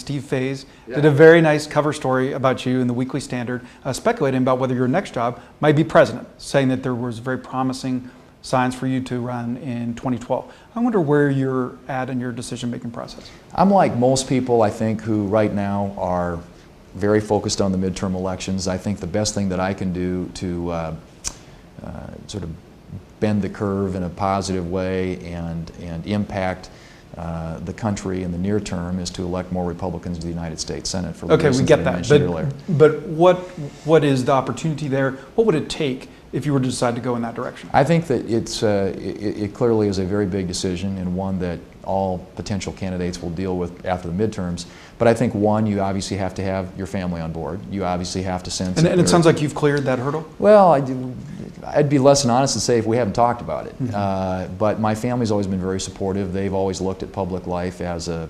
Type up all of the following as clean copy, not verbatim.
Steve Faze did a very nice cover story about you in the Weekly Standard, speculating about whether your next job might be president, saying that there was very promising signs for you to run in 2012. I wonder where you're at in your decision-making process. I'm like most people, I think, who right now are very focused on the midterm elections. I think the best thing that I can do to sort of bend the curve in a positive way and impact the country in the near term is to elect more Republicans to the United States Senate for the okay, we get that. Earlier. But what is the opportunity there? What would it take if you were to decide to go in that direction? I think that it clearly is a very big decision and one that all potential candidates will deal with after the midterms. But I think, one, you obviously have to have your family on board. You obviously have to sense. And it sounds like you've cleared that hurdle? Well, I'd be less than honest to say if we haven't talked about it. But my family's always been very supportive. They've always looked at public life as a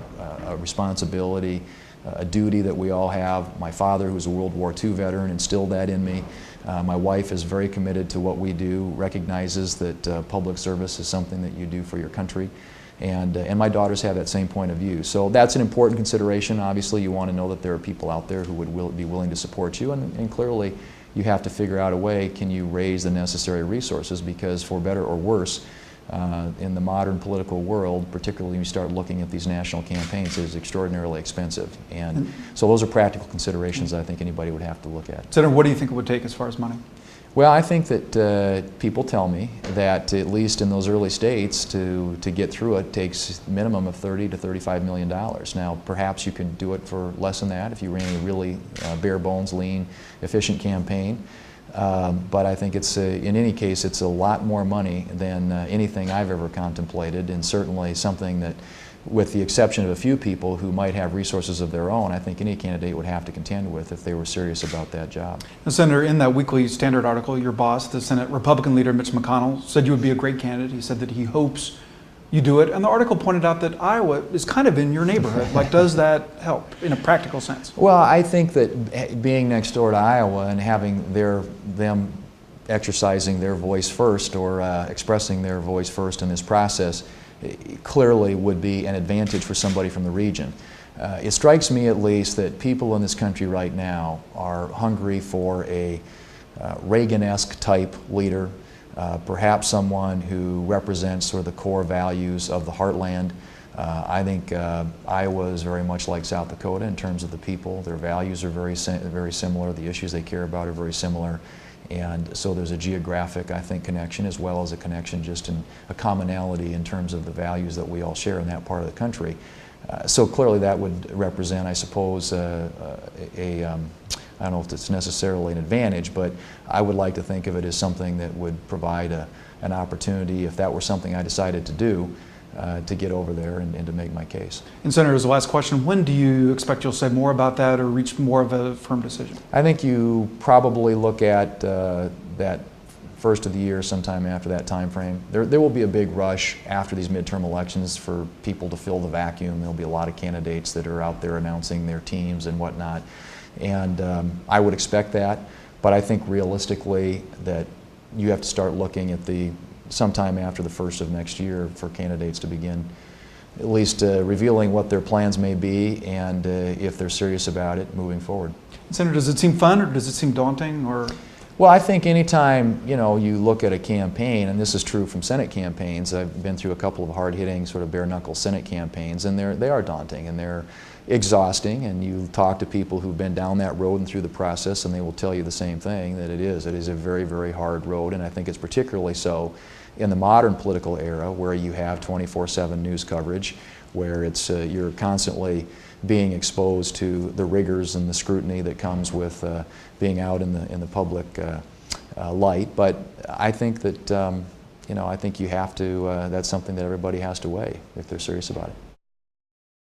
responsibility, a duty that we all have. My father, who's a World War II veteran, instilled that in me. My wife is very committed to what we do, recognizes that public service is something that you do for your country. And my daughters have that same point of view. So that's an important consideration. Obviously, you want to know that there are people out there who would be willing to support you, and clearly you have to figure out a way, can you raise the necessary resources, because for better or worse, in the modern political world, particularly when you start looking at these national campaigns, it is extraordinarily expensive. And so those are practical considerations I think anybody would have to look at. Senator, what do you think it would take as far as money? Well, I think that people tell me that at least in those early states to get through it takes a minimum of $30 to $35 million. Now, perhaps you could do it for less than that if you ran a really bare bones, lean, efficient campaign. But I think it's, in any case, it's a lot more money than anything I've ever contemplated, and certainly something that, with the exception of a few people who might have resources of their own, I think any candidate would have to contend with if they were serious about that job. Now, Senator, in that Weekly Standard article, your boss, the Senate Republican leader Mitch McConnell, said you would be a great candidate. He said that he hopes you do it. And the article pointed out that Iowa is kind of in your neighborhood. Like, does that help in a practical sense? Well, I think that being next door to Iowa and having them exercising their voice first, or expressing their voice first in this process, clearly would be an advantage for somebody from the region. It strikes me at least that people in this country right now are hungry for a Reagan-esque type leader, perhaps someone who represents sort of the core values of the heartland. I think Iowa is very much like South Dakota in terms of the people. Their values are very similar. The issues they care about are very similar. And so there's a geographic, I think, connection, as well as a connection just in a commonality in terms of the values that we all share in that part of the country. So clearly that would represent, I suppose, I don't know if it's necessarily an advantage, but I would like to think of it as something that would provide an opportunity, if that were something I decided to do, to get over there and to make my case. And Senator, as the last question, when do you expect you'll say more about that or reach more of a firm decision? I think you probably look at that first of the year, sometime after that time frame. There will be a big rush after these midterm elections for people to fill the vacuum. There'll be a lot of candidates that are out there announcing their teams and whatnot. And I would expect that, but I think realistically that you have to start looking at sometime after the first of next year for candidates to begin at least revealing what their plans may be, and if they're serious about it, moving forward. Senator, does it seem fun or does it seem daunting? Or? Well, I think anytime you look at a campaign, and this is true from Senate campaigns, I've been through a couple of hard-hitting, sort of bare-knuckle Senate campaigns, and they are daunting and they're exhausting, and you talk to people who've been down that road and through the process, and they will tell you the same thing, that it is a very, very hard road, and I think it's particularly so in the modern political era, where you have 24/7 news coverage, where you're constantly being exposed to the rigors and the scrutiny that comes with being out in the public light. But I think that I think you have to. That's something that everybody has to weigh if they're serious about it.